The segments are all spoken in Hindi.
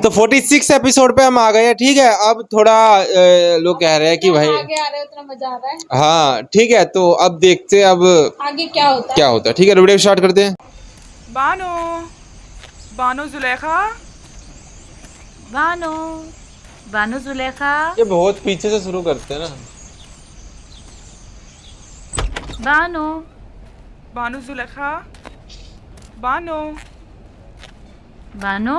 तो 46 एपिसोड पे हम आ गए हैं। ठीक है, अब थोड़ा लोग कह रहे हैं कि भाई आगे आ रहे हो, उतना मजा आ रहा है। हाँ ठीक है, तो अब देखते हैं अब आगे क्या होता है। ठीक है, वीडियो स्टार्ट करते हैं। बानो, बानो जुलेखा, बानो, बानो जुलेखा, ये बहुत पीछे से शुरू करते हैं ना। बानो, बानो जुलेखा, बानो, बानो,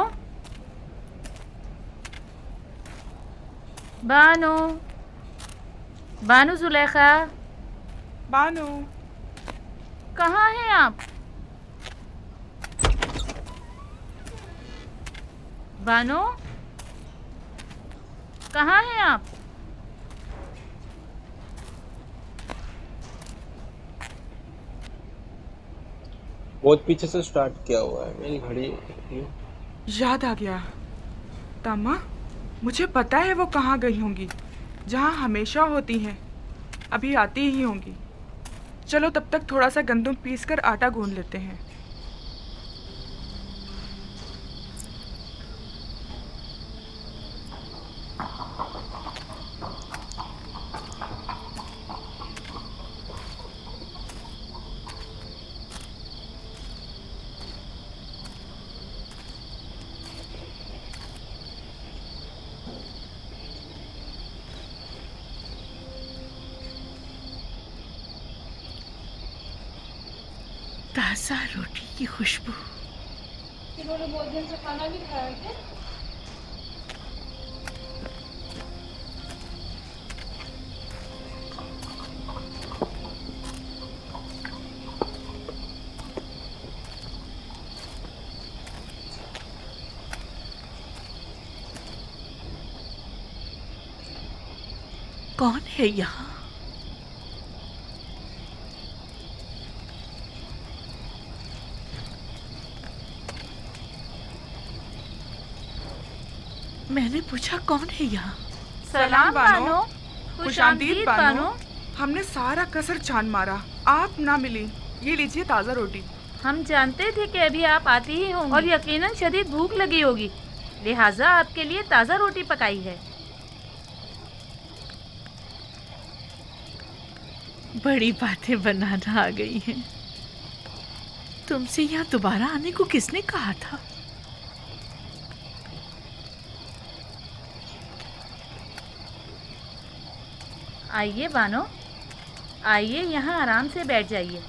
बानो, बानो जुलेखा, बानो, कहाँ हैं आप? बानो, कहाँ हैं आप? बहुत पीछे से स्टार्ट किया हुआ है, मेरी घड़ी। याद आ गया। तम्मा, मुझे पता है वो कहाँ गई होंगी, जहाँ हमेशा होती हैं। अभी आती ही होंगी। चलो तब तक थोड़ा सा गंदम पीस कर आटा गूंद लेते हैं। ताज़ा रोटी की खुशबू। इन्होंने बहुत दिन से खाना नहीं खाया क्या? कौन है यहाँ? मैंने पूछा कौन है यहाँ? सलाम बानो, खुशामदीद बानो। हमने सारा कसर छान मारा, आप ना मिली। ये लीजिए ताज़ा रोटी। हम जानते थे कि अभी आप आती ही होंगी और यकीनन शदीद भूख लगी होगी, लिहाजा आपके लिए ताज़ा रोटी पकाई है। बड़ी बातें बनाना आ गई हैं। तुमसे यहाँ दोबारा आने को किसने कहा था? आइए बानो, आइए यहाँ आराम से बैठ जाइए।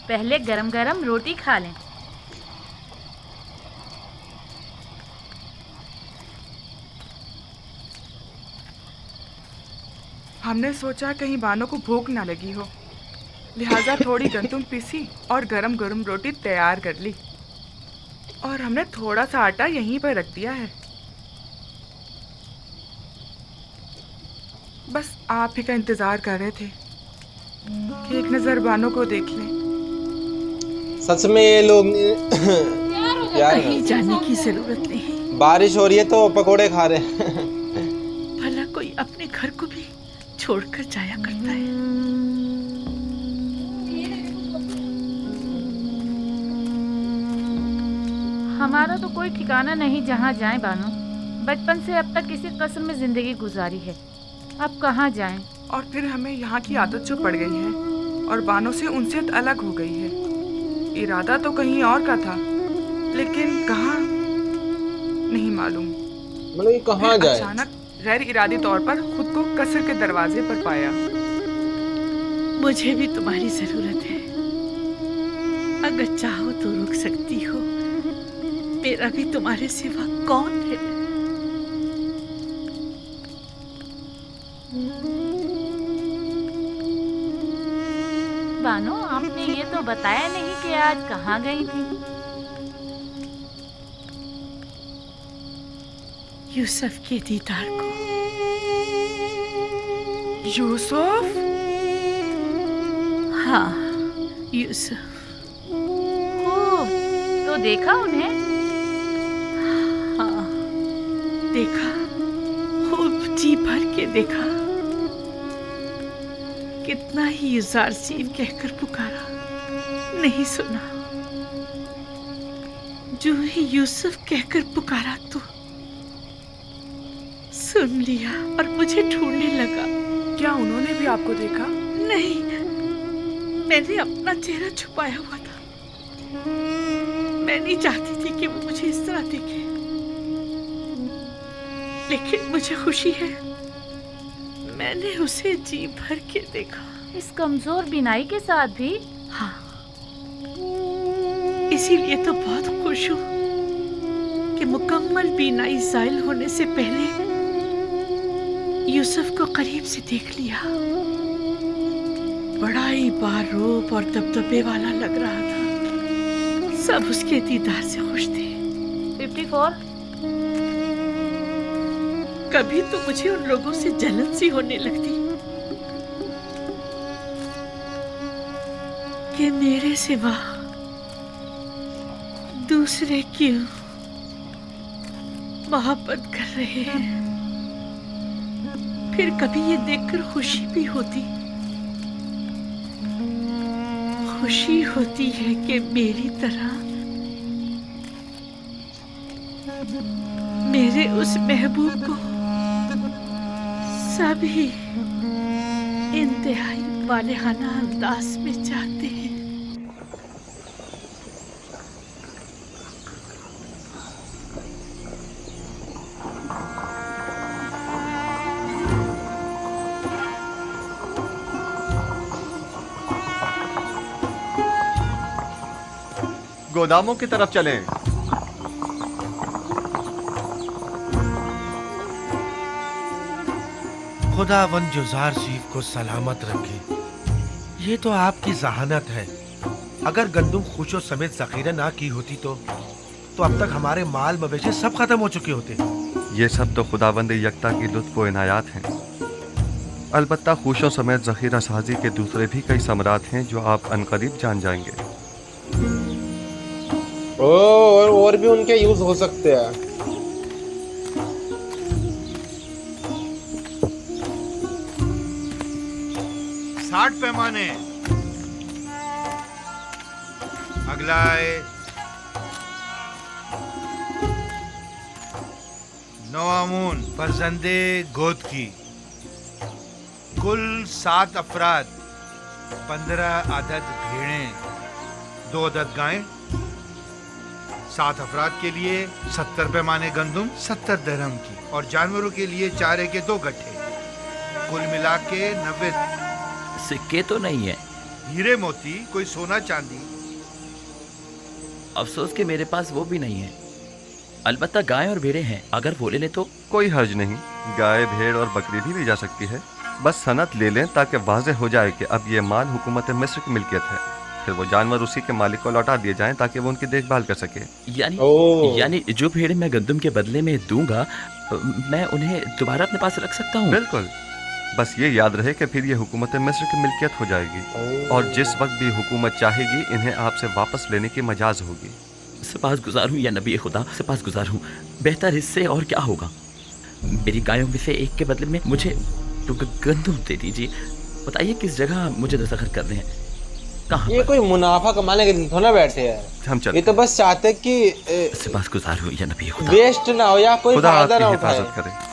पहले गरम गरम रोटी खा लें। हमने सोचा कहीं बानो को भूख ना लगी हो, लिहाजा थोड़ी गंदम पीसी और गरम गरम रोटी तैयार कर ली। और हमने थोड़ा सा आटा यहीं पर रख दिया है। बस आप ही का इंतज़ार कर रहे थे कि एक नज़र बानो को देख लें। सच में ये लोग यार कहीं जाने की जरूरत नहीं। बारिश हो रही है तो पकोड़े खा रहे हैं। भला कोई अपने घर को भी छोड़कर जाया करता है। हमारा तो कोई ठिकाना नहीं जहाँ जाएं बानो। बचपन से अब तक इसी कस्म में जिंदगी गुजारी है, अब कहाँ जाएं? और फिर हमें यहाँ की आदत जो पड़ गई है और बानो से उनसे अलग हो गई है। इरादा तो कहीं और का था, लेकिन कहाँ नहीं मालूम। मतलब ये कहाँ फिर जाए? अचानक गैर इरादी तौर पर खुद को कसर के दरवाजे पर पाया। मुझे भी तुम्हारी जरूरत है। अगर चाहो तो रुक सकती हो। मेरा भी तुम्हारे सिवा कौन है? बानो, आपने ये तो बताया नहीं कि आज कहाँ गई थी। यूसुफ के दीदार को। यूसुफ? हाँ, यूसुफ। खूब, तो देखा उन्हें? हाँ, देखा, खूब जी भर के देखा। कितना ही युज़ारसीन कहकर पुकारा, नहीं सुना। जो ही यूसुफ कहकर पुकारा तो सुन लिया और मुझे ढूंढने लगा। क्या उन्होंने भी आपको देखा? नहीं, मैंने अपना चेहरा छुपाया हुआ था। मैं नहीं चाहती थी कि वो मुझे इस तरह देखे, लेकिन मुझे खुशी है मैंने उसे जी भर के देखा। इस कमजोर बीनाई के साथ भी? हाँ, इसीलिए तो बहुत खुश हूँ कि मुकम्मल बीनाई ज़ाइल होने से पहले यूसुफ को करीब से देख लिया। बड़ा ही बारूप और दबदबे वाला लग रहा था। सब उसके दीदार से खुश थे। 54? कभी तो मुझे उन लोगों से जलन सी होने लगती कि मेरे सिवा दूसरे क्यों मोहब्बत कर रहे हैं। फिर कभी ये देखकर खुशी भी होती है कि मेरी तरह मेरे उस महबूब को सभी इंतहाई वालेहाना अंदाज में चाहते हैं। गोदामों की तरफ चलें। खुदावंद जुज़ार सीफ को सलामत रखे। ये तो आपकी जहानत है। अगर गंदुम खुशो समेत जखीरा ना की होती तो अब तक हमारे माल मवेशी सब खत्म हो चुके होते। ये सब तो खुदावंद यकता की लुत्फ व इनायात हैं। अलबत्ता खुशों समेत जखीरा साजी के दूसरे भी कई समरात हैं जो आप अनकरीब जान जाएंगे। और भी उनके यूज हो सकते हैं। साठ पैमाने। अगला है 9 अमून फरजंदे गोद की। कुल 7 अफराद, 15 अदद भेड़ें, 2 अदद गायें। 7 अफराद के लिए 70 पैमाने गंदुम 70 दरहम की, और जानवरों के लिए चारे के 2 गट्ठे। कुल मिला के 90। सिक्के तो नहीं है? हीरे मोती, कोई सोना चांदी। अफसोस कि मेरे पास वो भी नहीं है। अलबत्ता गाय और भेड़ें हैं, अगर वो ले लें तो। कोई हर्ज नहीं, गाय, भेड़ और बकरी भी ली जा सकती है। बस सनद ले लें ताकि वाज़ेह हो जाए कि अब ये माल हुकूमत मिस्र की मिल्कियत है। फिर वो जानवर उसी के मालिक को लौटा दिए जाएं ताकि वो उनकी देखभाल कर सके। यानी जो भेड़ मैं गंदुम के बदले में दूंगा, मैं उन्हें दोबारा अपने पास रख सकता हूँ? बिल्कुल। बस ये याद रहे कि फिर ये हुकूमत मिस्र की मिल्कियत हो जाएगी और जिस वक्त भी हुकूमत चाहेगी इन्हें आपसे वापस लेने की मजाज होगी। सपासगुजार हूँ या नबी खुदा, सपासगुजार हूँ। बेहतर इससे और क्या होगा। मेरी गायों में से एक के बदले में मुझे गंदुम दे दीजिए। बताइए किस जगह मुझे दस्तखत करने हैं, कहाँ? ये कोई मुनाफा कमाने के लिए थोड़ा बैठे हैं। हम चलते। ये तो बस चाहते कि सपासगुजार हूँ या नबी खुदा, वेस्ट ना हो या कोई खुदा फायदा आपकी ना हिफाजत उठाए। करे।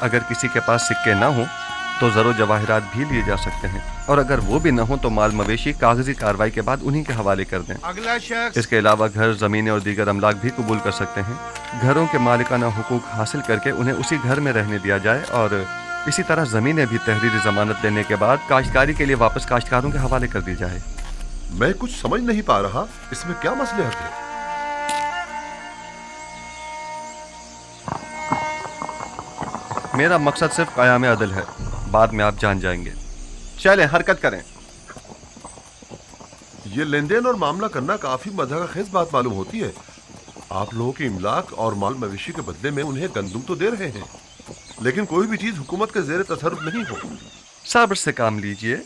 अगर किसी के पास सिक्के ना हो तो ज़रो जवाहिरात भी लिए जा सकते हैं, और अगर वो भी ना हो तो माल मवेशी कागजी कार्रवाई के बाद उन्हीं के हवाले कर दें। अगला शख्स। इसके अलावा घर, ज़मीनें और दीगर अमलाक भी कबूल कर सकते हैं। घरों के मालिकाना हुकूक हासिल करके उन्हें उसी घर में रहने दिया जाए, और इसी तरह ज़मीनें भी तहरीरी ज़मानत लेने के बाद काश्तकारी के लिए वापस काश्तकारों के हवाले कर दी जाए। मैं कुछ समझ नहीं पा रहा, इसमें क्या मसलहत है? मेरा मकसद सिर्फ क़याम अदल है, बाद में आप जान जाएंगे। चलें, हरकत करें। ये लेन देन और मामला करना काफी मज़ाक़खेज़ बात मालूम होती है। आप लोगों की इमलाक और माल मवेशी के बदले में उन्हें गंदुम तो दे रहे हैं, लेकिन कोई भी चीज हुकूमत के ज़ेरे तसर्रुफ नहीं हो। सब्र से काम लीजिए।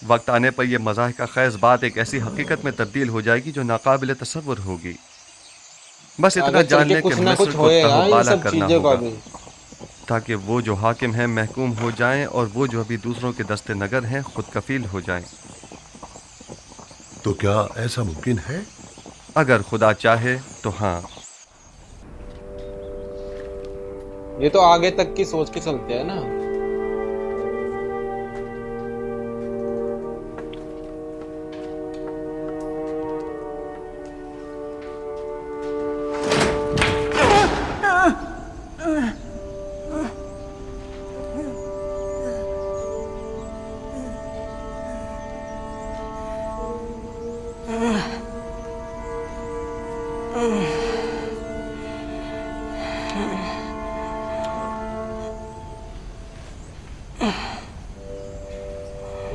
वक्त आने पर यह मज़ाक़खेज़ बात एक ऐसी हकीकत में तब्दील हो जाएगी जो नाकाबिल तसव्वुर होगी। बस इतना जान लें कि मिस्र को तहबाला करना होगा ताकि वो जो हाकिम हैं महकूम हो जाएं और वो जो अभी दूसरों के दस्ते नगर हैं खुद कफील हो जाएं। तो क्या ऐसा मुमकिन है? अगर खुदा चाहे तो हाँ। ये तो आगे तक की सोच के चलते हैं ना।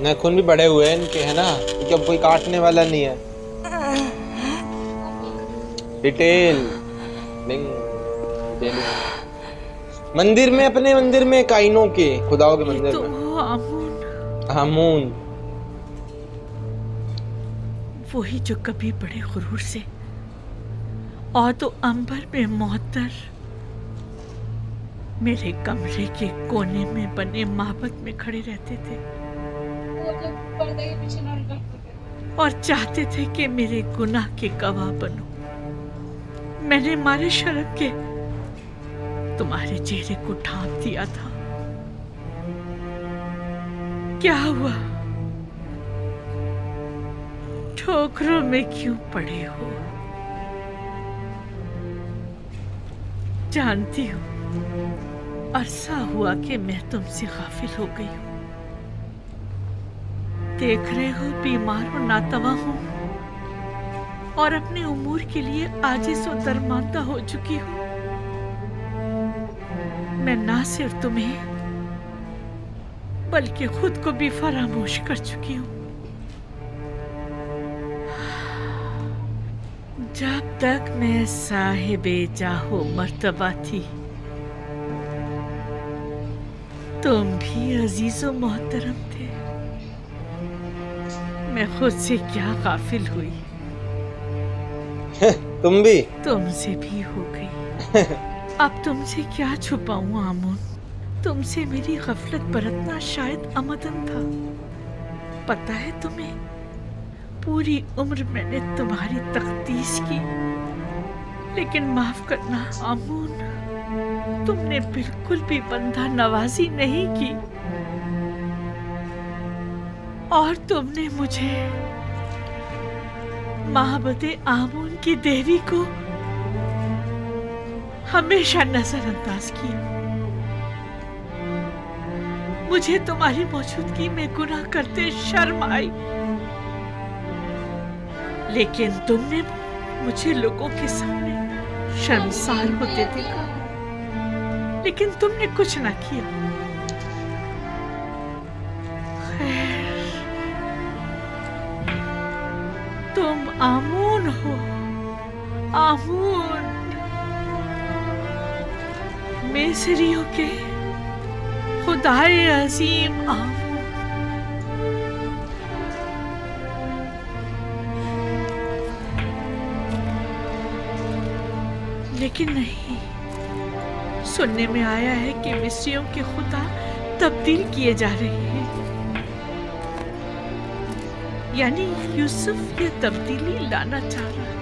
नाखून भी बड़े हुए हैं इनके, है ना, क्योंकि अब कोई काटने वाला नहीं है। डिटेल मंदिर में, अपने मंदिर में, काइनों के, खुदाओं के मंदिर तो में। वो आमून, आमून वही जो कभी बड़े गुरूर से और तो अंबर में मोहतर मेरे कमरे के कोने में बने माबद में खड़े रहते थे वो जब पर्दे के पीछे न करते थे। और चाहते थे कि मेरे गुनाह के गवाह बनो। मैंने मारे शर्म के तुम्हारे चेहरे को ढांप दिया था। क्या हुआ? ठोकरों में क्यों पड़े हो? जानती हूँ अरसा हुआ कि मैं तुमसे गाफिल हो गई हूँ। देख रहे हो बीमार और नातवा हूँ और अपने उमूर के लिए आजिज़ और दरमांदा हो चुकी हूँ। मैं ना सिर्फ तुम्हें बल्कि खुद को भी फरामोश कर चुकी हूँ। जब तक मैं साहिबे जाहो मर्तबा थी, तुम भी अजीजो मोहतरम थे। मैं खुद से क्या गाफिल हुई, तुम भी, तुमसे भी हो गई। अब तुमसे क्या छुपाऊं आमून? तुमसे मेरी गफलत बरतना शायद अमदन था। पता है तुम्हें, पूरी उम्र मैंने तुम्हारी तख्तीस की, लेकिन माफ करना आमून, तुमने बिल्कुल भी बंदा नवाजी नहीं की और तुमने मुझे माहबते आमून की देवी को हमेशा नजरअंदाज किया। मुझे तुम्हारी मौजूदगी में गुनाह करते शर्म आई, लेकिन तुमने मुझे लोगों के सामने शर्मसार होते देखा, लेकिन तुमने कुछ ना किया। खैर, तुम आमून हो, आमून, मिस्रियों के खुदाए अजीम आमून। लेकिन नहीं, सुनने में आया है कि मिस्रियों के खुदा तब्दील किए जा रहे हैं। यानी यूसुफ ये तब्दीली लाना चाह रहा है।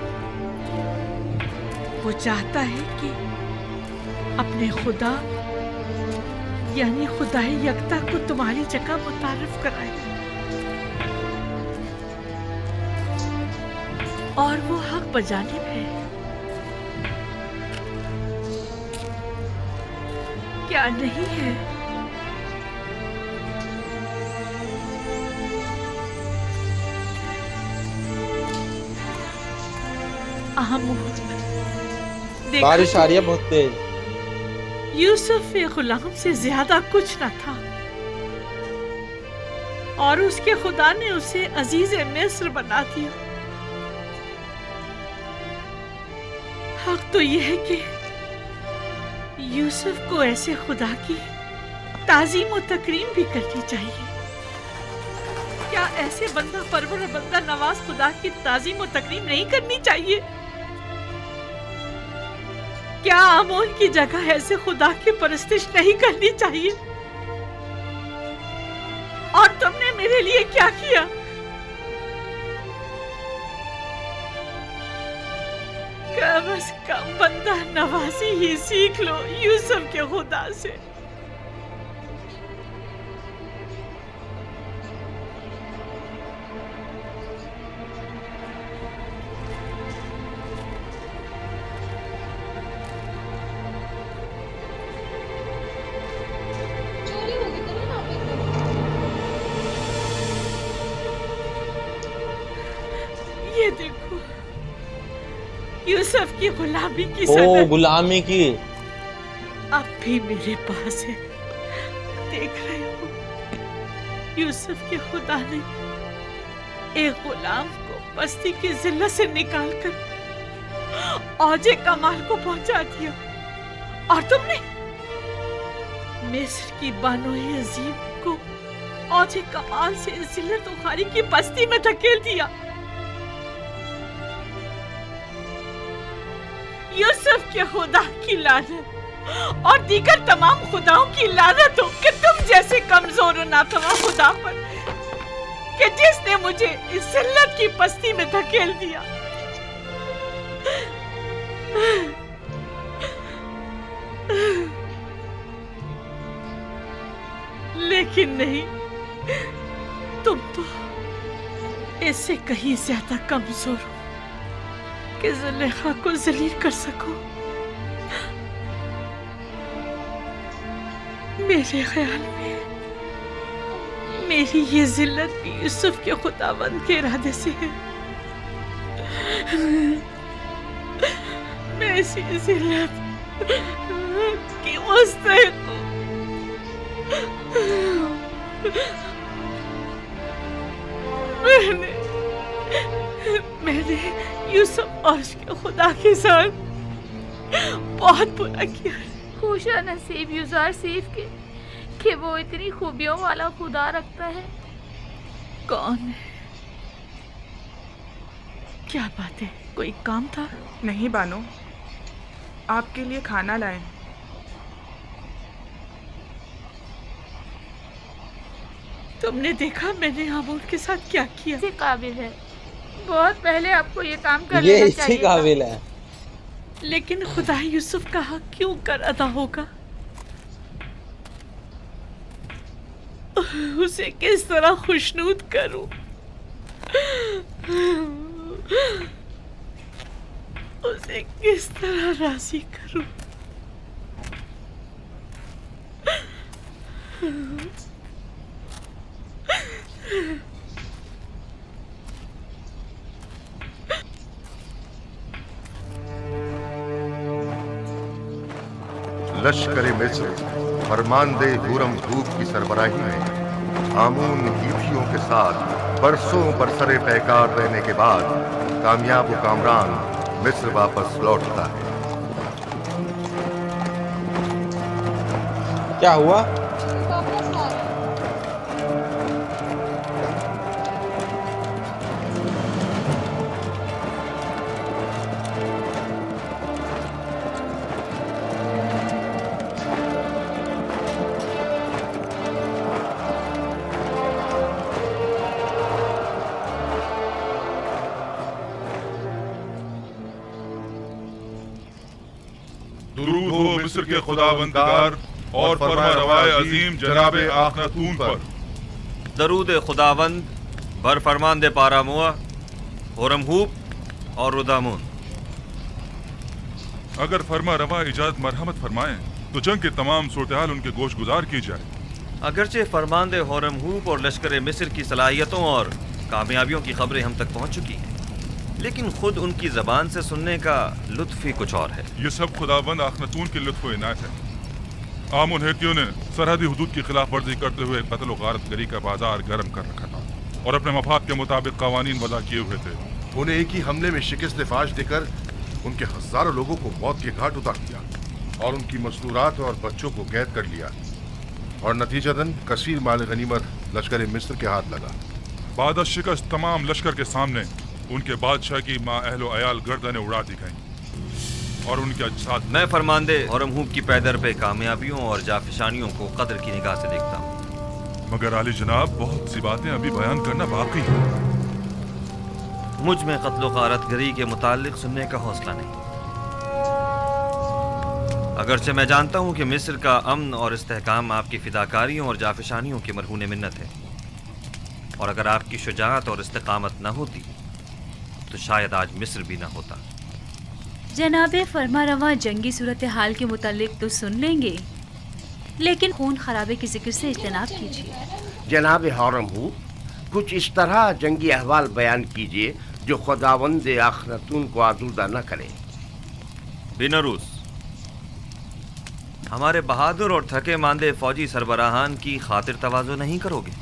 वो चाहता है कि अपने खुदा यानी खुदाई यकता को तुम्हारी जगह मुतारिफ कराए, और वो हक बजानिब है। क्या नहीं है? बारिश आ रही है बहुत तेज। यूसुफ एक गुलाम से ज्यादा कुछ न था, और उसके खुदा ने उसे अजीज मिस्र बना दिया। हक तो यह है कि यूसुफ को ऐसे खुदा की ताजीम और तकरीम भी करनी चाहिए। क्या ऐसे बंदा परवर और बंदा नवाज खुदा की ताजीम और तकरीम नहीं करनी चाहिए? क्या आमोन की जगह ऐसे खुदा की परस्तिश नहीं करनी चाहिए? और तुमने मेरे लिए क्या किया? कम से कम बंदा नवाजी ही सीख लो यूसुफ के खुदा से। चोरी होगी तो ना पे ये देखो यूसुफ की गुलामी की ओ सनद गुलामी की। अब भी मेरे पास है। देख रहे हो यूसुफ के खुदा ने एक गुलाम को बस्ती की जिल्लत से निकालकर औजे कमाल को पहुंचा दिया, और तुमने मिस्र की बानोई अजीम को औजे कमाल से जिल्लत उखारी की बस्ती में धकेल दिया। यूसुफ के खुदा की लानत और दीगर तमाम खुदाओं की लानत हो कि तुम जैसे कमजोर और नातवा खुदा पर, कि जिसने मुझे इस जिल्लत की बस्ती में धकेल दिया। लेकिन नहीं, तुम तो इससे कहीं ज्यादा कमजोर हो कि जुलेखा को जलील कर सको। मेरे ख्याल में मेरी ये जिल्लत भी यूसुफ के खुदावंद के इरादे से है। मैं इसी जिल्लत की मुस्तहिक हूँ। मैंने यूसुफ और उसके खुदा के साथ बहुत बुरा किया। खुशा नसीब यूज़र सीफ के कि वो इतनी खूबियों वाला खुदा रखता है। कौन है? क्या बात है, कोई काम था? नहीं बानो, आपके लिए खाना लाए। तुमने देखा मैंने आमूर के साथ क्या किया? इसी काबिल है, बहुत पहले आपको ये काम कर ये लेना इसी चाहिए था। काबिल है। लेकिन खुदा यूसुफ का हक क्यों कर अदा होगा? उसे किस तरह खुशनूद करूं? उसे किस तरह राजी करूं? लश्कर मिस्र फरमानदे हुरम धूप की सरबराही में आमून हीथियों के साथ बरसों बरसरे पैकार रहने के बाद कामयाब कामरान मिस्र वापस लौटता है। क्या हुआ? वापस आ रहे हैं। दुरूद हो मिस्र के खुदावंदगार और फरमा रवाए अजीम जनाबे आखनतून पर। दरूद खुदावंद बर फरमान दे पारामुआ होरमहूब और रुदामुन। अगर फरमा रवा इजाजत मरहमत फरमाएं तो जंग के तमाम सूरत-ए-हाल उनके गोश गुजार की जाए। अगरचे फरमान दे होरमहूब और लश्कर मिस्र की सलाहियतों और कामयाबियों की खबरें हम तक पहुंच चुकी हैं, लेकिन खुद उनकी जबान से सुनने का लुत्फ ही कुछ और है। ये सब खुदावंद आखनतून की लुत्फ व इनायत है। आमुन हेतियों ने सरहदी हुदूद की खिलाफ वर्जी करते हुए कत्ल गारत गरी का बाजार गर्म कर रखा था और अपने मफाद के मुताबिक कवानीन वज़ा किए हुए थे। उन्हें एक ही हमले में शिकस्त फाश देकर उनके हजारों लोगों को मौत के घाट उतार दिया और उनकी मस्तूरात और बच्चों को कैद कर लिया, और नतीजतन कसीर माल गनीमत लश्कर मिस्र के हाथ लगा। बाद शिकस्त तमाम लश्कर के सामने उनके बादशाह की माँ अहलो अयाल गर्दनें उड़ा दी गईं और उनके अजसाद। मैं फरमानदे होरमहूब की पैदर पे कामयाबियों और जाफिशानियों को कदर की निगाह से देखता हूँ, मगर आली जनाब बहुत सी बातें अभी बयान करना बाकी है। मुझ में कत्लो गारत गरी के मुतालिक सुनने का हौसला नहीं। अगरचे मैं जानता हूँ कि मिस्र का अमन और इस्तेहकाम आपकी फिदाकारियों और जाफिशानियों की मरहून मिन्नत है, और अगर आपकी शुजाअत और इस्तेकामत न होती तो शायद आज मिस्र भी न होता। जनाबे फरमारवा जंगी सूरत हाल के मुतालिक तो सुन लेंगे, लेकिन खून खराबे के जिक्र से इज्तनाब कीजिए। जनाब हौरम हूँ, कुछ इस तरह जंगी अहवाल बयान कीजिए जो खुदावंद आखरतून को आलूदा न करे। बिनरूस, हमारे बहादुर और थके मांदे फौजी सरबराहान की खातिर तवाज़ो नहीं करोगे?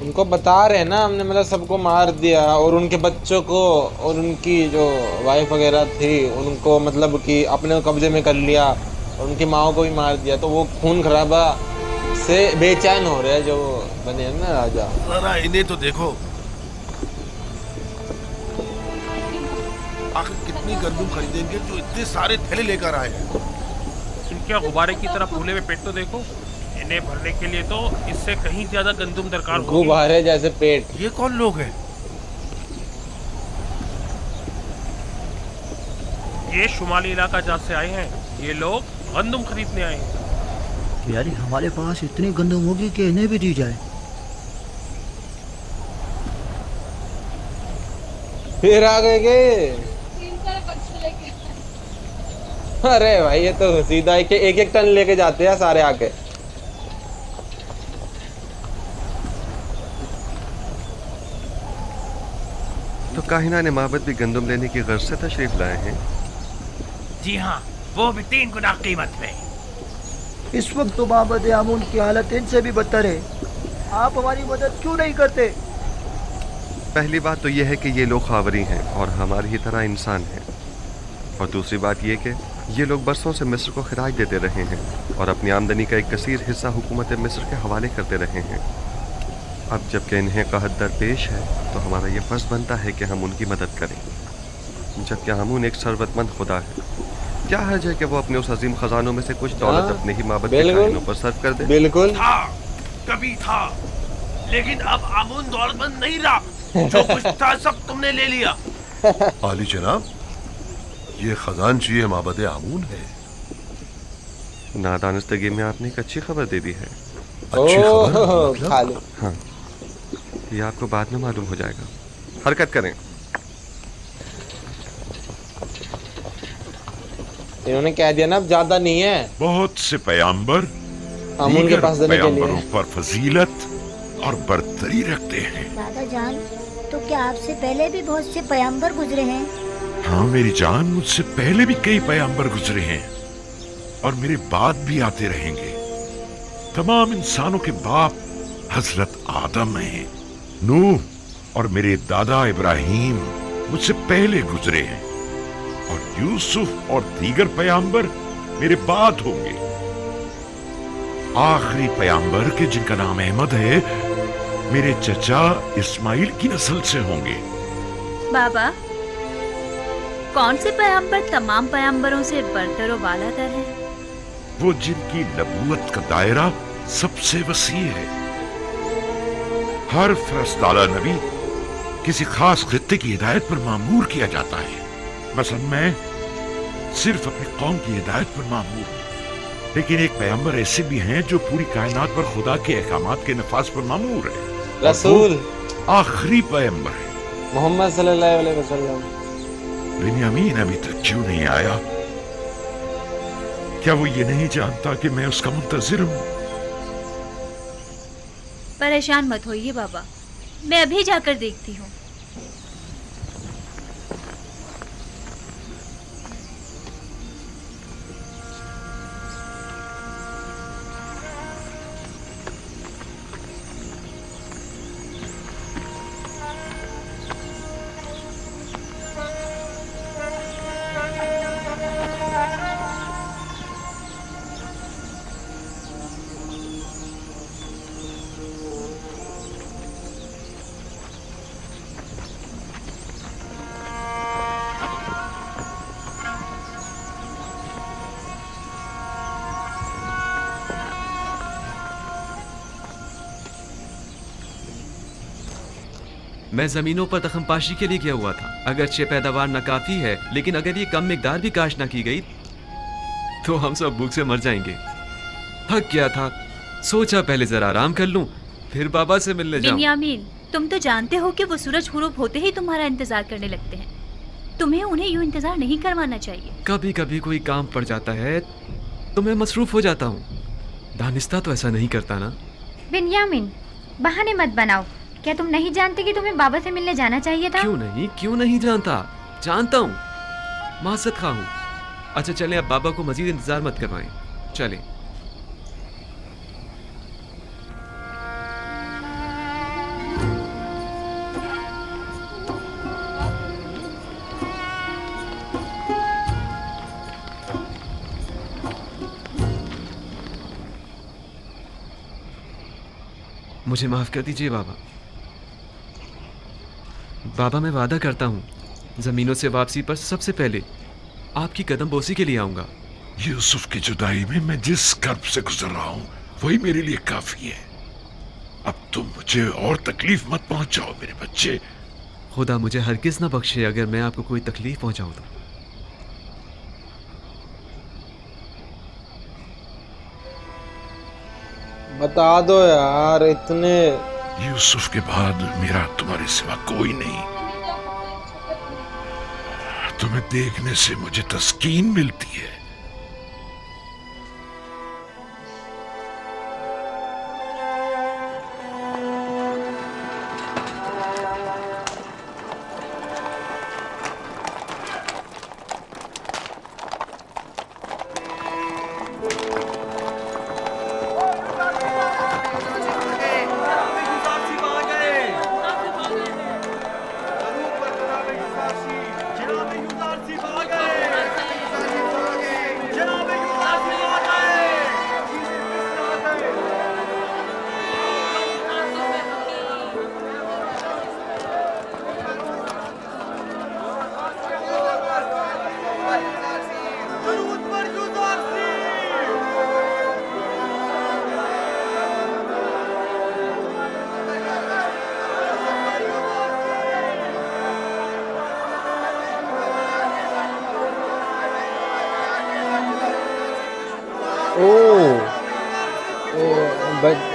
उनको बता रहे हैं ना, हमने मतलब सबको मार दिया और उनके बच्चों को और उनकी जो वाइफ वगैरह थी उनको मतलब कि अपने कब्जे में कर लिया और उनकी माओ को भी मार दिया। तो वो खून खराबा से बेचैन हो रहे हैं जो बने हैं ना राजा। जरा इन्हें तो देखो, आखिर कितनी गंदम खरीदेंगे जो इतने सारे थैले लेकर आए हैं। इनके गुब्बारे की तरह फूले हुए पेट तो देखो, इन्हें भरने के लिए तो इससे कहीं ज्यादा गंदम दरकार होगी। गुब्बारे जैसे पेट। ये कौन लोग हैं? ये शुमाली इलाका जहाँ से आए हैं, ये लोग गंदम खरीदने आए हैं। यानी हमारे पास इतनी गंदम होगी कि इन्हें भी दी जाए। फिर आ गए। अरे भाई ये तो सीधा एक टन लेके जाते हैं सारे आके। तो काहिना ने माबद भी गंदम लेने की गर्ज से तशरीफ लाए हैं। जी हाँ, वो भी 3 गुना कीमत में। इस वक्त तो माबद आमून की हालत इनसे भी बदतर है। आप हमारी मदद क्यों नहीं करते? पहली बात तो यह है कि ये लोग खावरी हैं और हमारी ही तरह इंसान हैं, और दूसरी बात ये कि ये लोग बरसों से मिस्र को खराज देते रहे हैं और अपनी आमदनी का एक कसीर हिस्सा हुकूमत मिस्र के हवाले करते रहे हैं। अब जबकि इन्हें कहत दरपेश है तो हमारा ये फ़र्ज़ बनता है कि हम उनकी मदद करें। जबकि आमून एक सरवतमंद खुदा है, क्या हर्ज है कि वो अपने उस अजीम खजानों में से कुछ दौलत अपने ही माबद के काहिनों पर सर्व कर दे। बिल्कुल था, कभी था, लेकिन अब आमून दौलतमंद नहीं रहा। जो कुछ था सब तुमने ले लिया। आली जनाब, ये खजानची माबद आमून है। नादानिस्तगी में आपने एक अच्छी खबर दे दी है। अच्छी खबर? हाँ, ये आपको बाद में मालूम हो जाएगा। हरकत करें। इन्होंने कह दिया ना अब ज्यादा नहीं है। बहुत से पैगंबर आमून के पास देने के लिए पैगंबरों पर फजीलत और बरतरी रखते हैं। दादा जान, तो क्या आपसे पहले भी बहुत से पैगंबर गुजरे हैं? हाँ मेरी जान, मुझसे पहले भी कई पैगंबर गुजरे हैं और मेरे बाद भी आते रहेंगे। तमाम इंसानों के बाप हजरत आदम हैं। नूह और मेरे दादा इब्राहिम मुझसे पहले गुजरे हैं, और यूसुफ और दीगर पैगंबर मेरे बाद होंगे। आखिरी पैगंबर के जिनका नाम अहमद है, मेरे चचा इस्माइल की नस्ल से होंगे। बाबा, कौन से पैगंबर तमाम पैगंबरों से बरतर और वालातर है? वो जिनकी नबूवत का दायरा सबसे वसी है। हर फरस्ताला नबी किसी खास खित्ते की हिदायत पर मामूर किया जाता है। मसलन मैं सिर्फ अपनी कौम की हिदायत पर मामूर हूं, लेकिन एक पैगंबर ऐसे भी हैं जो पूरी कायनात पर खुदा के अहकामात के नफाज पर मामूर है। रसूल आखिरी पैगंबर है मोहम्मद सल्लल्लाहु अलैहि वसल्लम। बिन्यामीन अभी तक क्यों नहीं आया? क्या वो ये नहीं जानता कि मैं उसका मुंतजिर हूं? परेशान मत होइए बाबा, मैं अभी जाकर देखती हूँ। मैं जमीनों पर दखमपाशी के लिए गया हुआ था। अगरचे पैदावार नाकाफी है, लेकिन अगर ये कम मिकदार भी काश्त ना की गई तो हम सब भूख से मर जाएंगे। थक गया था, सोचा पहले जरा आराम कर लूं, फिर बाबा से मिलने जाऊं। बिन्यामीन, तुम तो जानते हो कि वो सूरज गुरूब होते ही तुम्हारा इंतजार करने लगते हैं। तुम्हें उन्हें यूं इंतजार नहीं करवाना चाहिए। कभी कभी कोई काम पड़ जाता है तो मैं मसरूफ हो जाता हूँ। दानिस्ता तो ऐसा नहीं करता ना। बिन्यामीन, बहाने मत बनाओ। क्या तुम नहीं जानते कि तुम्हें बाबा से मिलने जाना चाहिए था? क्यों नहीं जानता, जानता हूँ, मासत खा हूँ। अच्छा चले, अब बाबा को मजीद इंतजार मत करवाएं, चले। मुझे माफ कर दीजिए बाबा। बाबा, मैं वादा करता हूँ जमीनों से वापसी पर सबसे पहले आपकी कदम बोसी के लिए आऊंगा। यूसुफ की जुदाई में मैं जिस कर्ब से गुजर रहा हूँ वही मेरे लिए काफी है। अब तुम मुझे और तकलीफ मत पहुंचाओ मेरे बच्चे। खुदा मुझे हरगिज ना बख्शे अगर मैं आपको कोई तकलीफ पहुंचाऊं तो। बता दो यार, इतने यूसुफ के बाद मेरा तुम्हारे सिवा कोई नहीं। तुम्हें देखने से मुझे तस्कीन मिलती है।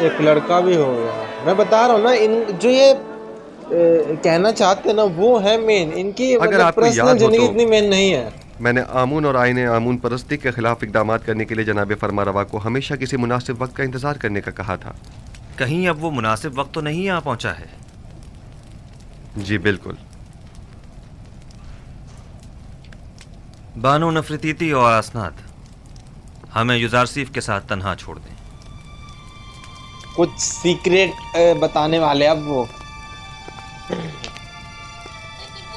एक लड़का भी हो गया। मैं बता रहा हूँ ना, इन जो ये कहना चाहते हैं ना वो है मेन। इनकी मतलब पर्सनल जिंदगी इतनी मेन नहीं है। मैंने आमून और आईने आमून परस्ती के खिलाफ इकदाम करने के लिए जनाब फरमारवा को हमेशा किसी मुनासिब वक्त का इंतजार करने का कहा था। कहीं अब वो मुनासिब वक्त तो नहीं आ पहुंचा है? जी बिल्कुल। बानो नफरतीती और असनाद, हमें युजारसीफ के साथ तन्हा छोड़ दें। कुछ सीक्रेट बताने वाले अब वो।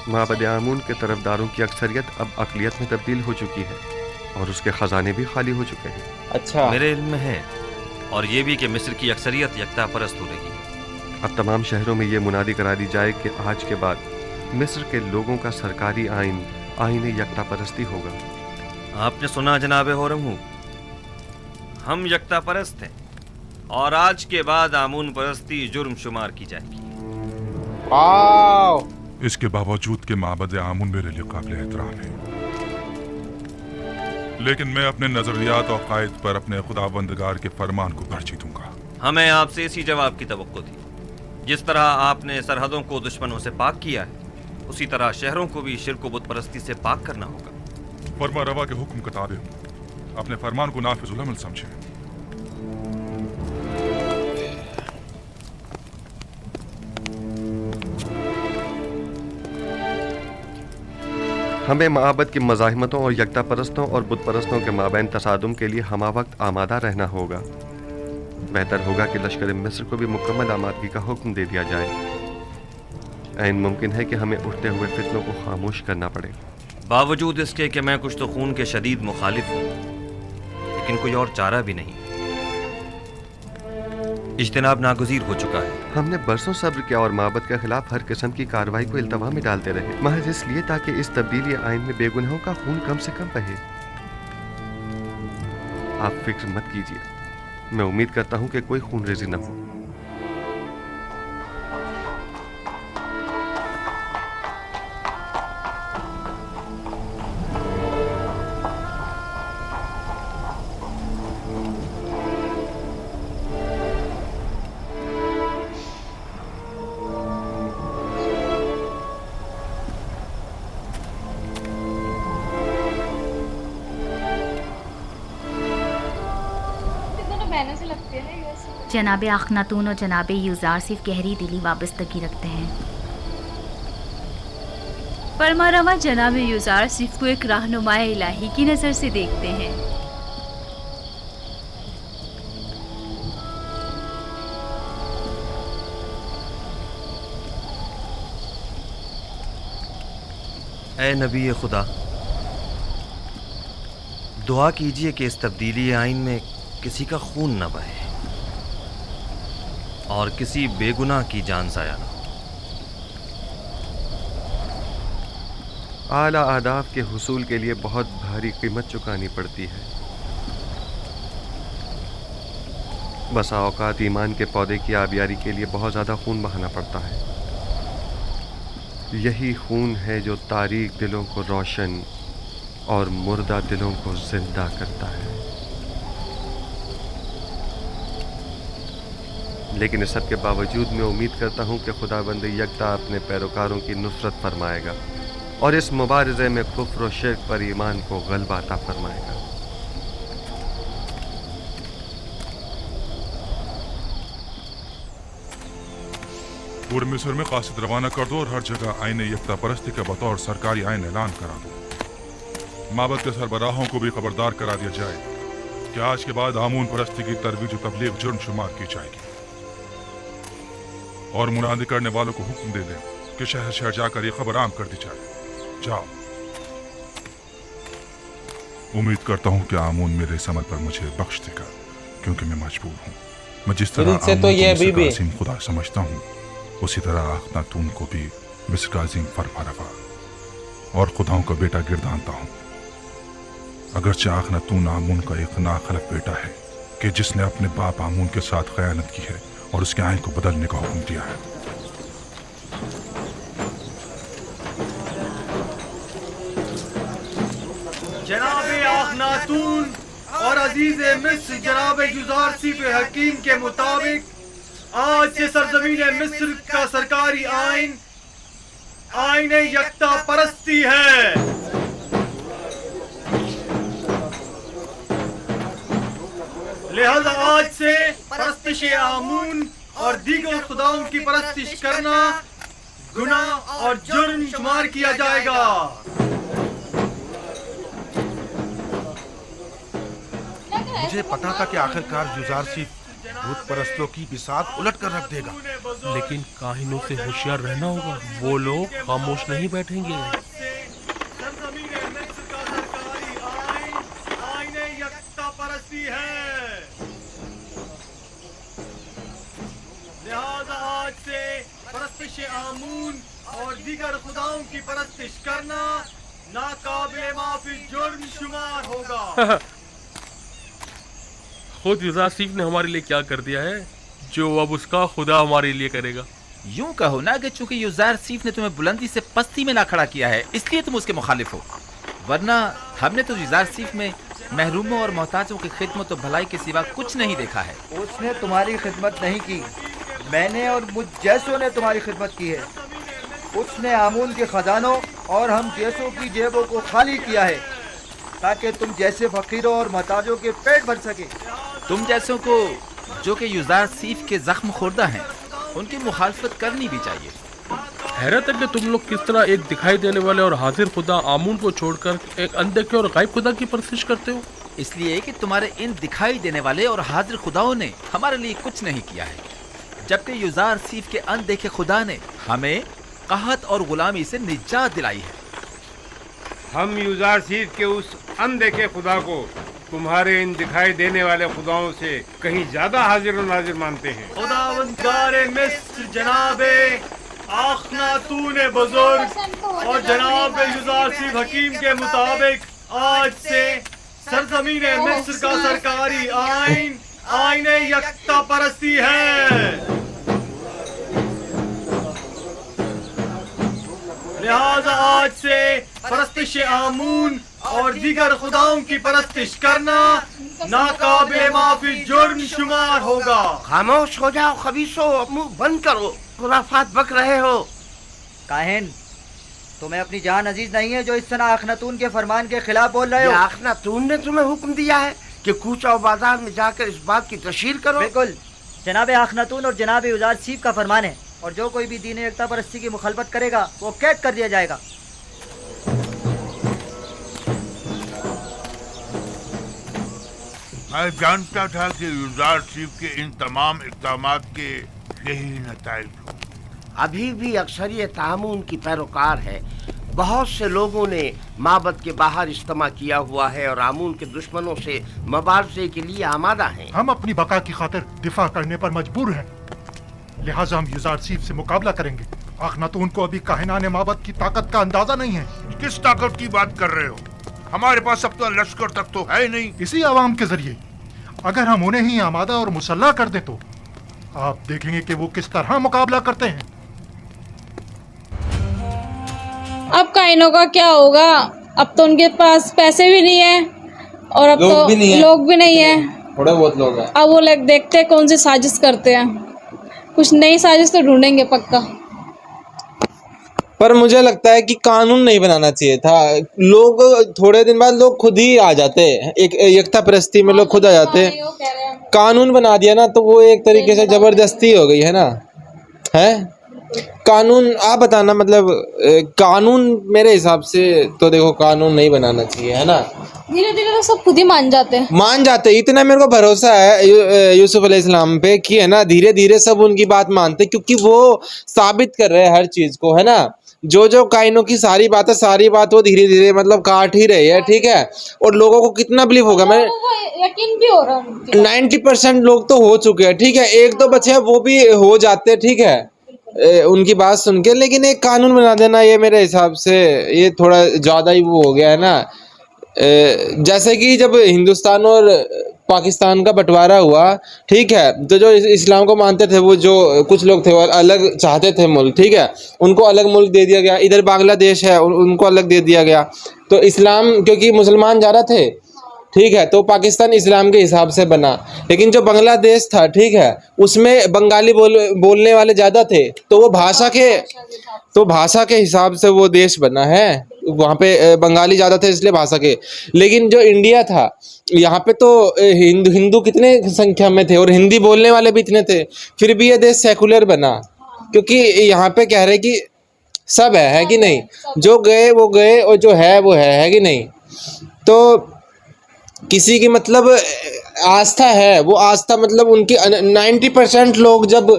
माबद आमून के तरफदारों की अक्सरियत अब अकलियत में तब्दील हो चुकी है और उसके खजाने भी खाली हो चुके हैं। अच्छा। मेरे इल्म में है, और ये भी कि मिस्र की अक्सरियत यकता परस्त हो रही है। अब तमाम शहरों में ये मुनादी करा दी जाए कि आज के बाद मिस्र के लोगों का सरकारी आईन यकता परस्ती होगा। आपने सुना जनाब होरमू, हम यकता परस्त हैं और आज के बाद आमून परस्ती जुर्म शुमार की जाएगी। इसके बावजूद कि माबद आमून मेरे लिए काबिल एहतराम है, लेकिन मैं अपने नजरियात और कायद पर अपने खुदाबंदगार के फरमान को तरजीह दूंगा। हमें आपसे इसी जवाब की तवक्को थी। जिस तरह आपने सरहदों को दुश्मनों से पाक किया है, उसी तरह शहरों को भी शिर्क व बुत परस्ती से पाक करना होगा। फरमा रवा के हुक्म के ताबे अपने फरमान को नाफिजुल अमल समझें। हमें माबद की मज़ाहिमतों और यकता परस्तों और बुत परस्तों के माबैन तसादुम के लिए हमा वक्त आमादा रहना होगा। बेहतर होगा कि लश्कर मिस्र को भी मुकम्मल आमादगी का हुक्म दे दिया जाए। ऐन मुमकिन है कि हमें उठते हुए फितनों को खामोश करना पड़े। बावजूद इसके कि मैं कुछ तो खून के शदीद मुखालिफ हूँ, लेकिन कोई और चारा भी नहीं। इज्तिनाब नागुज़ीर हो चुका है। हमने बरसों सब्र किया और माबद के खिलाफ हर किस्म की कार्रवाई को इल्तवा में डालते रहे, महज इसलिए ताकि इस तब्दीली आइन में बेगुनाहों का खून कम से कम बहे। आप फिक्र मत कीजिए, मैं उम्मीद करता हूँ कि कोई खून रेजी न हो। जनाब अखनातून और जनाब यूजारसिफ गहरी दिली वाबस्तगी रखते हैं। फरमारवा जनाब यूजारसिफ को एक रहनुमाए इलाही की नज़र से देखते हैं। ए नबी खुदा, दुआ कीजिए कि इस तब्दीली आइन में किसी का खून न बहे और किसी बेगुनाह की जान ज़ाया न हो। आला आदाब के हुसूल के लिए बहुत भारी कीमत चुकानी पड़ती है। बसा औकात ईमान के पौधे की आबियारी के लिए बहुत ज़्यादा खून बहाना पड़ता है। यही खून है जो तारीक दिलों को रोशन और मुर्दा दिलों को जिंदा करता है। लेकिन इस सब के बावजूद मैं उम्मीद करता हूँ कि खुदाबंद यकता अपने पैरोकारों की नुसरत फरमाएगा और इस मुबारज़े में कुफ्र और शिर्क पर ईमान को गलबा अता फरमाएगा। पूरे मिस्र में कासिद रवाना कर दो और हर जगह आईन यकता परस्ती का बतौर सरकारी आइन ऐलान करा दो। माबद के सरबराहों को भी खबरदार करा दिया जाए कि आज के बाद आमून परस्ती की तरवीज और तबलीग जुर्म शुमार की जाएगी और मुनादी करने वालों को हुक्म दे दें कि शहर शहर जाकर ये खबर आम कर दी जाए। जाओ। उम्मीद करता हूँ कि आमून मेरे इस अमल पर मुझे बख्श देगा, क्योंकि मैं मजबूर हूँ। मैं जिस तरह से तो ये अभी भी अजीम खुदा समझता हूँ, उसी तरह अखनातून को भी मिस्र का अजीम फरमारवा और खुदाओं का बेटा गिरदानता हूँ। अगरचे अखनातून आमून का एक नाखलक बेटा है कि जिसने अपने बाप आमून के साथ खयानत की है और उसके आइन को बदलने का हुक्म दिया है। जनाब अखनातून और अजीज मिस्र जनाब यूजारसिफ हकीम के मुताबिक आज से सरजमीन मिस्र का सरकारी आइन आइन यकता परस्ती है। लिहाजा आज से परस्तिश आमून और दीगर खुदाओं की परस्तिश करना गुनाह और जुर्म शुमार किया जाएगा। मुझे पता था कि आखिरकार यूजारसिफ भूत परस्तों की बिसात उलट कर रख देगा, लेकिन काहिनों से होशियार रहना होगा। वो लोग खामोश नहीं बैठेंगे। लिहाजा आज से परस्तिश आमून और दीगर खुदाओं की परस्तिश करना नाकाबिले माफी जुर्म शुमार होगा। खुद यूजारसिफ ने हमारे लिए क्या कर दिया है जो अब उसका खुदा हमारे लिए करेगा। यूं कहो ना कि चूंकि यूजारसिफ ने तुम्हें बुलंदी से पस्ती में ला खड़ा किया है, इसलिए तुम उसके मुखालिफ हो, वरना हमने तो यूजारसिफ में महरूमों और मोहताजों की खिदमत और भलाई के सिवा कुछ नहीं देखा है। उसने तुम्हारी खिदमत नहीं की, मैंने और मुझ जैसों ने तुम्हारी खिदमत की है। उसने आमून के खजानों और हम जैसों की जेबों को खाली किया है ताकि तुम जैसे फकीरों और मोहताजों के पेट भर सके। तुम जैसों को जो कि यूजारसिफ के जख्म खुर्दा हैं, उनकी मुखालफत करनी भी चाहिए। हैरत है कि तुम लोग किस तरह एक दिखाई देने वाले और हाजिर खुदा आमून को छोड़कर एक अनदेखे और गायब खुदा की परस्तिश करते हो। इसलिए कि तुम्हारे इन दिखाई देने वाले और हाजिर खुदाओं ने हमारे लिए कुछ नहीं किया है, जबकि यूजारसिफ के अनदेखे खुदा ने हमें कहत और गुलामी से निजात दिलाई है। हम यूजारसिफ के उस अनदेखे खुदा को तुम्हारे इन दिखाई देने वाले खुदाओं से कहीं ज्यादा हाजिर और नाजिर मानते हैं। खुदावंदार मिस्र जनाबे अखनातून बुजुर्ग और जनाब यूजारसिफ हकीम के मुताबिक आज से सरजमीन मिस्र का सरकारी आइन आइन यकता परस्ती है। लिहाजा आज से परस्तिश आमून और दीगर खुदाओं की परस्तिश करना नाकाबिले माफी जुर्म शुमार होगा। खामोश हो जाओ खबीसो, मुंह बंद करो, खुराफात बक रहे हो। काहिन, तुम्हें अपनी जान अजीज नहीं है जो इस तरह अखनातून के फरमान के खिलाफ बोल रहे हो? अखनातून ने तुम्हें हुक्म दिया है कि कूचा और बाजार में जाकर इस बात की तशहीर करो। बिल्कुल, जनाब आखनातून और जनाब उजार सीफ का फरमान है, और जो कोई भी दीन एकता परस्ती की मुखालफत करेगा वो कैद कर दिया जाएगा। मैं जानता था कि युजार चीफ के इन तमाम इक़दामात के यही नताइज होंगे। अभी भी अक्सरियत आमून की पैरोकार है। बहुत से लोगों ने माबद के बाहर इज्तिमा किया हुआ है और आमून के दुश्मनों से मुबारजे के लिए आमादा हैं। हम अपनी बका की खातिर दिफा करने पर मजबूर हैं, लिहाजा हम युजार चीफ से मुकाबला करेंगे। आखनातून को अभी काहिनाने माबद की ताकत का अंदाजा नहीं है। किस ताकत की बात कर रहे हो? हमारे पास अब तो लश्कर तक तो है नहीं। इसी आवाम के जरिए अगर हम उन्हें ही आमादा और मुसल्ला कर दें तो आप देखेंगे कि वो किस तरह मुकाबला करते हैं। अब काइनों का क्या होगा? अब तो उनके पास पैसे भी नहीं है और अब लोग भी नहीं है। थोड़े बहुत लोग हैं। अब वो लोग देखते हैं कौन सी साजिश करते हैं, कुछ नई साजिश तो ढूंढेंगे पक्का। पर मुझे लगता है कि कानून नहीं बनाना चाहिए था। लोग थोड़े दिन बाद लोग खुद ही आ जाते हैं, एक एकता परस्ती में लोग खुद आ जाते हैं। कानून बना दिया ना तो वो एक तरीके से जबरदस्ती हो गई है ना। है कानून, आप बताना, मतलब कानून मेरे हिसाब से तो देखो कानून नहीं बनाना चाहिए, है ना। धीरे धीरे तो सब खुद ही मान जाते हैं। इतना मेरे को भरोसा है यूसुफ अलैहिस्सलाम पे कि है ना, धीरे धीरे सब उनकी बात मानते, क्योंकि वो साबित कर रहे हैं हर चीज को, है ना। जो काइनों की सारी बात वो धीरे धीरे मतलब काट ही रही है, ठीक है। और लोगों को कितना बिलीव होगा, मैं यकीन भी हो रहा है। 90% लोग तो हो चुके हैं, ठीक है। एक दो बचे हैं वो भी हो जाते हैं, ठीक है, उनकी बात सुन के। लेकिन एक कानून बना देना ये मेरे हिसाब से ये थोड़ा ज़्यादा ही वो हो गया है ना। जैसे कि जब हिंदुस्तान और पाकिस्तान का बंटवारा हुआ, ठीक है, तो जो इस्लाम को मानते थे वो जो कुछ लोग थे वो अलग चाहते थे मुल्क, ठीक है, उनको अलग मुल्क दे दिया गया। इधर बांग्लादेश है उनको अलग दे दिया गया। तो इस्लाम, क्योंकि मुसलमान ज़्यादा थे, ठीक है, तो पाकिस्तान इस्लाम के हिसाब से बना। लेकिन जो बांग्लादेश था, ठीक है, उसमें बंगाली बोलने वाले ज़्यादा थे, तो वो भाषा के हिसाब से वो देश बना है। वहाँ पे बंगाली ज़्यादा थे इसलिए भाषा के। लेकिन जो इंडिया था यहाँ पे तो हिंदू कितने संख्या में थे और हिंदी बोलने वाले भी इतने थे, फिर भी ये देश सेकुलर बना, क्योंकि यहाँ पे कह रहे कि सब है कि नहीं, जो गए वो गए और जो है वो है कि नहीं। तो किसी की मतलब आस्था है, वो आस्था मतलब उनकी 90% लोग जब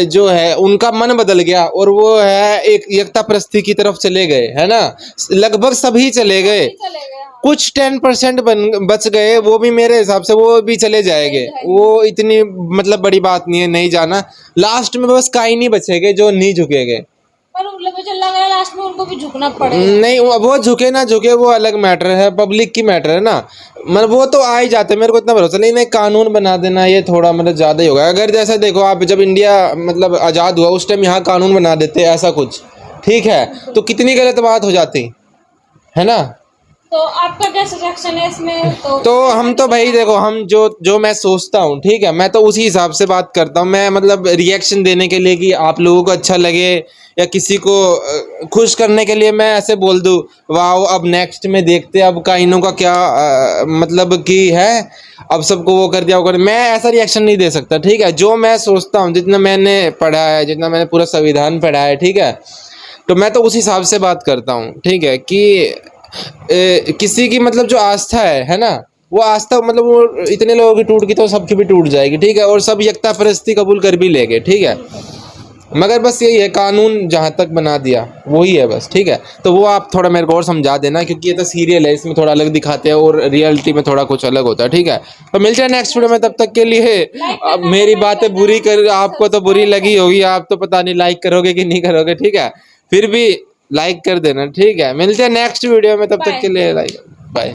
जो है उनका मन बदल गया और वो है एक एकता परस्ती की तरफ चले गए, है ना। लगभग सभी चले गए, कुछ 10% बच गए, वो भी मेरे हिसाब से वो भी चले जाएंगे। वो इतनी मतलब बड़ी बात नहीं है, नहीं जाना। लास्ट में बस काइन ही बचेंगे जो नहीं झुकेंगे। पर मुझे लग रहा है लास्ट में उनको भी झुकना पड़ेगा। नहीं, वो झुके ना झुके वो अलग मैटर है, पब्लिक की मैटर है ना। मतलब वो तो आ ही जाते, मेरे को इतना भरोसा। लेकिन एक कानून बना देना ये थोड़ा मतलब ज़्यादा ही होगा। अगर जैसे देखो आप, जब इंडिया मतलब आज़ाद हुआ उस टाइम यहाँ कानून बना देते ऐसा कुछ, ठीक है, तो कितनी गलत बात हो जाती है ना। तो आपका क्या सजेशन है इसमें? तो हम तो भाई देखो, हम जो मैं सोचता हूँ, ठीक है, मैं तो उसी हिसाब से बात करता हूँ। मैं मतलब रिएक्शन देने के लिए कि आप लोगों को अच्छा लगे या किसी को खुश करने के लिए मैं ऐसे बोल दूँ वाह अब नेक्स्ट में देखते अब काइनों का क्या मतलब कि है, अब सबको वो कर दिया, मैं ऐसा रिएक्शन नहीं दे सकता, ठीक है। जो मैं सोचता हूँ, जितना मैंने पढ़ा है, जितना मैंने पूरा संविधान पढ़ा है, ठीक है, तो मैं तो उस हिसाब से बात करता हूँ, ठीक है। कि किसी की मतलब जो आस्था है ना, वो आस्था मतलब वो इतने लोगों की टूट गई तो सबकी भी टूट जाएगी, ठीक है, और सब एकता परस्ती कबूल कर भी लेंगे, ठीक है। मगर बस यही है, कानून जहाँ तक बना दिया वही है बस, ठीक है। तो वो आप थोड़ा मेरे को और समझा देना, क्योंकि ये तो सीरियल है, इसमें थोड़ा अलग दिखाते हैं और रियलिटी में थोड़ा कुछ अलग होता है, ठीक है। तो मिलते हैं नेक्स्ट वीडियो में, तब तक के लिए अब मेरी बातें बुरी कर, आपको तो बुरी लगी होगी, आप तो पता नहीं लाइक करोगे कि नहीं करोगे, ठीक है, फिर भी लाइक कर देना, ठीक है। मिलते हैं नेक्स्ट वीडियो में, तब तक के लिए लाइक।